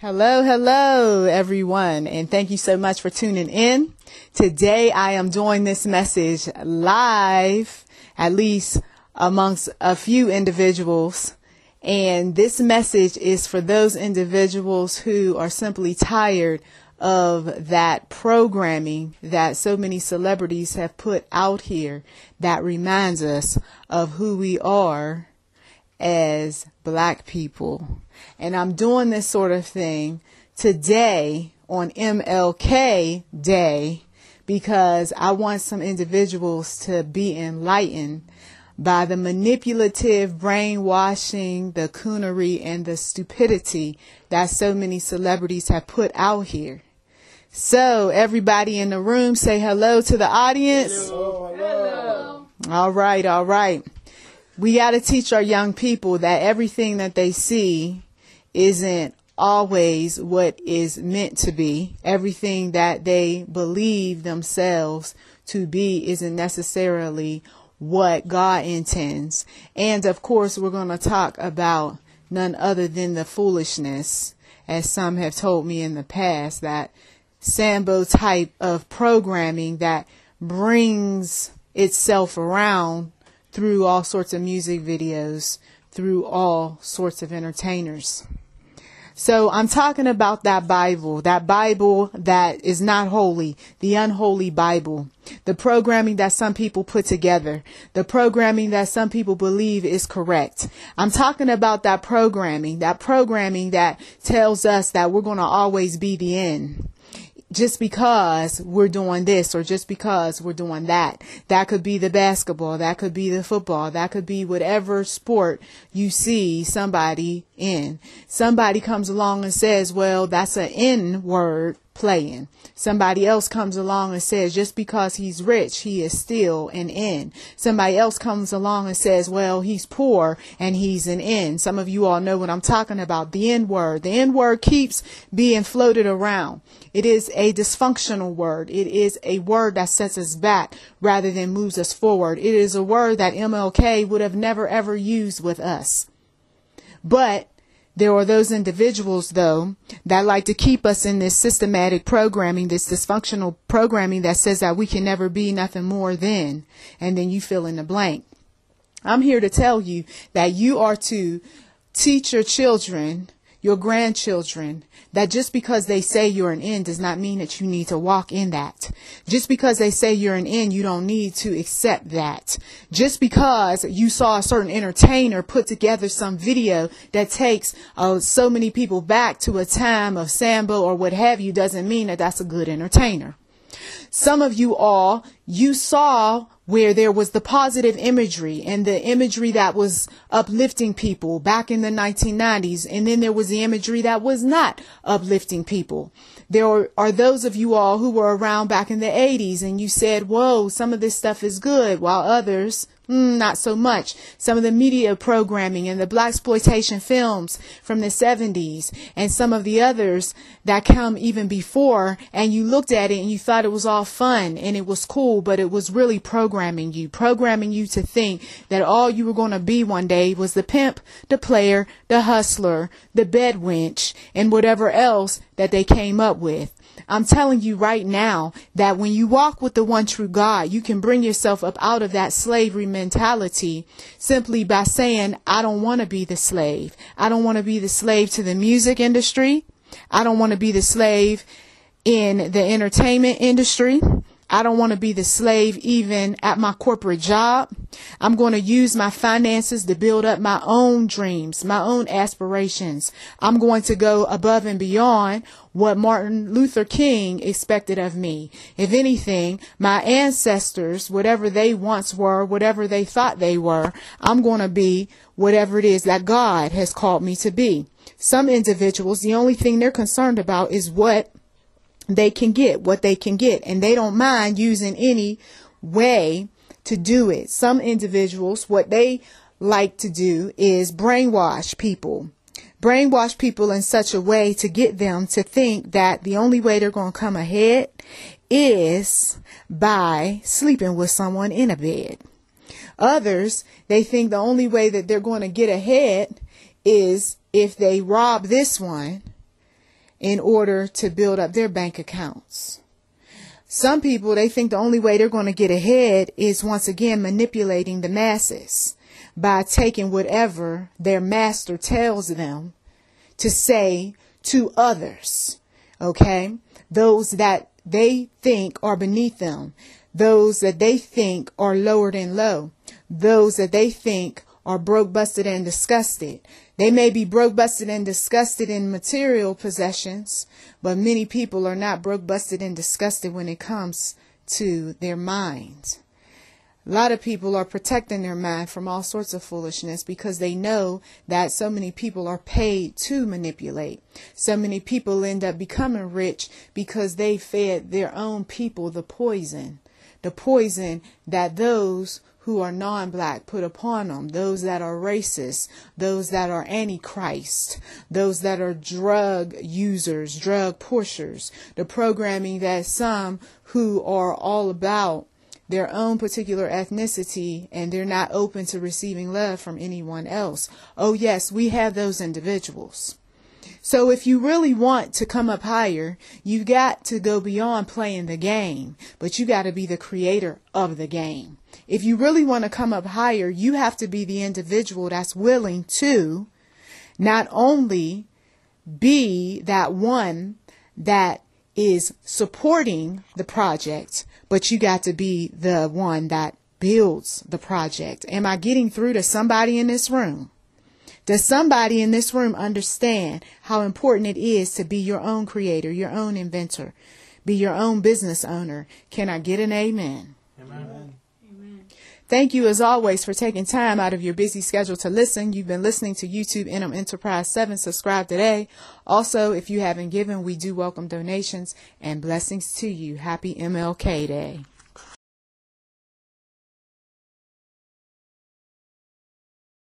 Hello, hello, everyone, and thank you so much for tuning in. Today, I am doing this message live, at least amongst a few individuals, and this message is for those individuals who are simply tired of that programming that so many celebrities have put out here that reminds us of who we are as Black people. And I'm doing this sort of thing today on MLK Day because I want some individuals to be enlightened by the manipulative brainwashing, the coonery, and the stupidity that so many celebrities have put out here. So everybody in the room, say hello to the audience. Hello. Hello. All right. We got to teach our young people that everything that they see isn't always what is meant to be. Everything that they believe themselves to be isn't necessarily what God intends. And of course, we're going to talk about none other than the foolishness, as some have told me in the past, that Sambo type of programming that brings itself around through all sorts of music videos, through all sorts of entertainers. So I'm talking about that Bible that is not holy, the unholy Bible, the programming that some people put together, the programming that some people believe is correct. I'm talking about that programming that tells us that we're going to always be the end. Just because we're doing this or just because we're doing that. That could be the basketball. That could be the football. That could be whatever sport you see somebody in. Somebody comes along and says, well, that's an N word playing. Somebody else comes along and says, just because he's rich, he is still an N. Somebody else comes along and says, well, he's poor and he's an N. Some of you all know what I'm talking about. The N word. The N word keeps being floated around. It is a dysfunctional word. It is a word that sets us back rather than moves us forward. It is a word that MLK would have never ever used with us. But there are those individuals, though, that like to keep us in this systematic programming, this dysfunctional programming that says that we can never be nothing more than, and then you fill in the blank. I'm here to tell you that you are to teach your children, your grandchildren, that just because they say you're an N does not mean that you need to walk in that. Just because they say you're an N, you don't need to accept that. Just because you saw a certain entertainer put together some video that takes so many people back to a time of Sambo or what have you doesn't mean that that's a good entertainer. Some of you all, you saw where there was the positive imagery and the imagery that was uplifting people back in the 1990s. And then there was the imagery that was not uplifting people. There are those of you all who were around back in the 80s and you said, whoa, some of this stuff is good, while others, not so much. Some of the media programming and the blaxploitation films from the 70s and some of the others that come even before, and you looked at it and you thought it was all fun and it was cool, but it was really programming you to think that all you were going to be one day was the pimp, the player, the hustler, the bed wench, and whatever else that they came up with. I'm telling you right now that when you walk with the one true God, you can bring yourself up out of that slavery mentality simply by saying, I don't want to be the slave. I don't want to be the slave to the music industry. I don't want to be the slave in the entertainment industry. I don't want to be the slave even at my corporate job. I'm going to use my finances to build up my own dreams, my own aspirations. I'm going to go above and beyond what Martin Luther King expected of me. If anything, my ancestors, whatever they once were, whatever they thought they were, I'm going to be whatever it is that God has called me to be. Some individuals, the only thing they're concerned about is what they can get, and they don't mind using any way to do it. Some individuals, what they like to do is brainwash people in such a way to get them to think that the only way they're going to come ahead is by sleeping with someone in a bed. Others, they think the only way that they're going to get ahead is if they rob this one in order to build up their bank accounts. Some people, they think the only way they're going to get ahead is once again manipulating the masses by taking whatever their master tells them to say to others. Okay? Those that they think are beneath them. Those that they think are lower than low. Those that they think are broke, busted, and disgusted. They may be broke, busted, and disgusted in material possessions, but many people are not broke, busted, and disgusted when it comes to their minds. A lot of people are protecting their mind from all sorts of foolishness because they know that so many people are paid to manipulate. So many people end up becoming rich because they fed their own people the poison that those who are non-black put upon them, those that are racist, those that are antichrist, those that are drug users, drug pushers, the programming that some who are all about their own particular ethnicity and they're not open to receiving love from anyone else. Oh yes, we have those individuals. So if you really want to come up higher, you got to go beyond playing the game, but you got to be the creator of the game. If you really want to come up higher, you have to be the individual that's willing to not only be that one that is supporting the project, but you got to be the one that builds the project. Am I getting through to somebody in this room? Does somebody in this room understand how important it is to be your own creator, your own inventor, be your own business owner? Can I get an amen? Amen. Thank you as always for taking time out of your busy schedule to listen. You've been listening to YouTube NM Enterprise 7. Subscribe today. Also, if you haven't given, we do welcome donations and blessings to you. Happy MLK Day.